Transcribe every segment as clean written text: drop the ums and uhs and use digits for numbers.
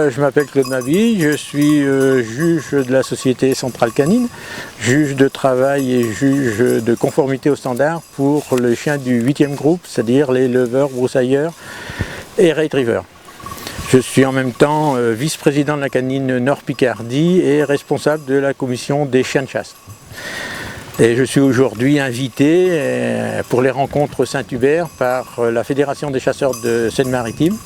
Je m'appelle Claude Mabille, je suis juge de la Société Centrale Canine, juge de travail et juge de conformité aux standards pour les chiens du 8e groupe, c'est-à-dire les leveurs, broussailleurs et retrievers. Je suis en même temps vice-président de la canine Nord-Picardie et responsable de la commission des chiens de chasse. Et je suis aujourd'hui invité pour les rencontres Saint-Hubert par la Fédération des chasseurs de Seine-Maritime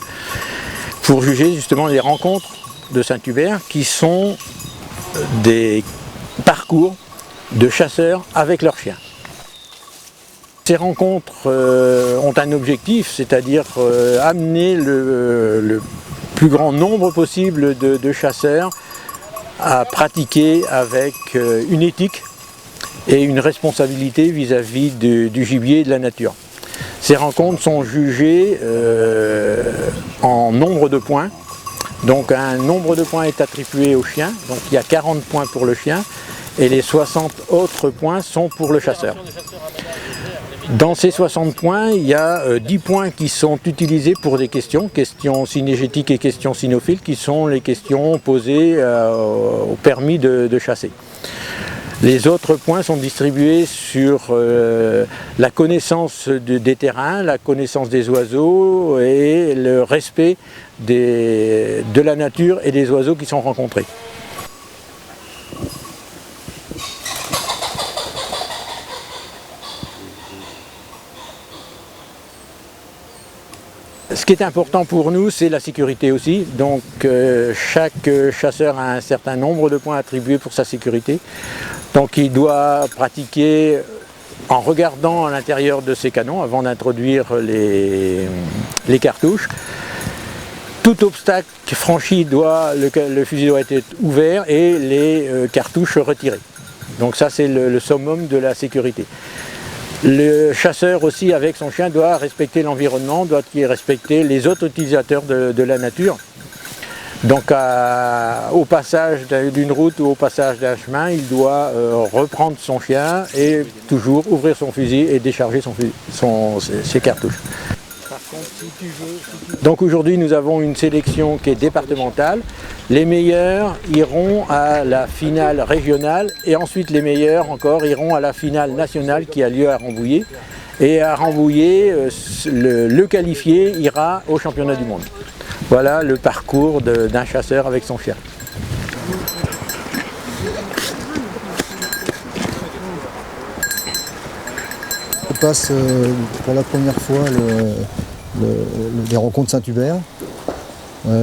pour juger justement les rencontres de Saint-Hubert qui sont des parcours de chasseurs avec leurs chiens. Ces rencontres ont un objectif, c'est-à-dire amener le plus grand nombre possible de chasseurs à pratiquer avec une éthique et une responsabilité vis-à-vis du gibier et de la nature. Ces rencontres sont jugées en nombre de points. Donc un nombre de points est attribué au chien, donc il y a 40 points pour le chien et les 60 autres points sont pour le chasseur. Dans ces 60 points, il y a 10 points qui sont utilisés pour des questions cynégétiques et questions cynophiles, qui sont les questions posées au permis de chasser. Les autres points sont distribués sur la connaissance des terrains, la connaissance des oiseaux et le respect de la nature et des oiseaux qui sont rencontrés. Ce qui est important pour nous, c'est la sécurité aussi. Donc chaque chasseur a un certain nombre de points attribués pour sa sécurité. Donc il doit pratiquer en regardant à l'intérieur de ses canons avant d'introduire les cartouches. Tout obstacle franchi, le fusil doit être ouvert et les cartouches retirées. Donc ça c'est le summum de la sécurité. Le chasseur aussi avec son chien doit respecter l'environnement, doit respecter les autres utilisateurs de la nature. Donc au passage d'une route ou au passage d'un chemin, il doit reprendre son chien et toujours ouvrir son fusil et décharger ses cartouches. Donc aujourd'hui nous avons une sélection qui est départementale. Les meilleurs iront à la finale régionale et ensuite les meilleurs encore iront à la finale nationale qui a lieu à Rambouillet. Et à Rambouillet, le qualifié ira au championnat du monde. Voilà le parcours d'un chasseur avec son chien. Je passe pour la première fois les rencontres Saint-Hubert.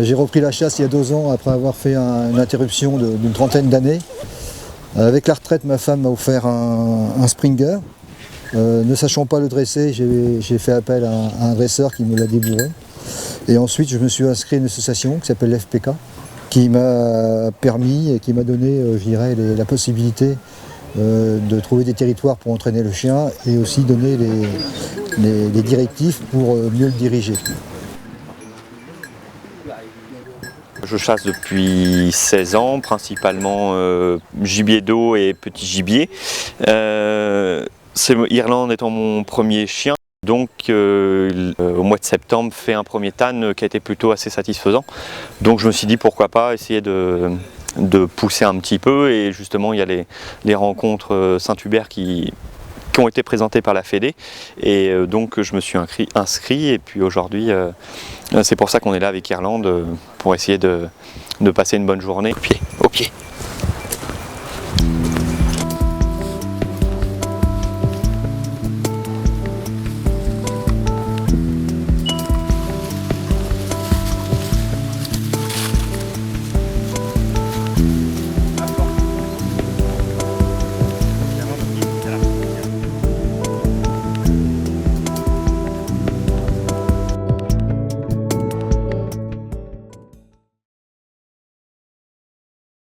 J'ai repris la chasse il y a 2 ans après avoir fait une interruption d'une trentaine d'années. Avec la retraite, ma femme m'a offert un Springer. Ne sachant pas le dresser, j'ai fait appel à un dresseur qui me l'a débourré. Et ensuite, je me suis inscrit à une association qui s'appelle l'FPK, qui m'a permis et qui m'a donné, je dirais, la possibilité de trouver des territoires pour entraîner le chien et aussi donner les directives pour mieux le diriger. Je chasse depuis 16 ans, principalement gibier d'eau et petit gibier. Irlande étant mon premier chien, donc au mois de septembre fait un premier tan qui a été plutôt assez satisfaisant. Donc je me suis dit pourquoi pas essayer de pousser un petit peu, et justement il y a les rencontres Saint-Hubert qui ont été présentées par la Fédé, et donc je me suis inscrit et puis aujourd'hui c'est pour ça qu'on est là avec Irlande pour essayer de passer une bonne journée au pied.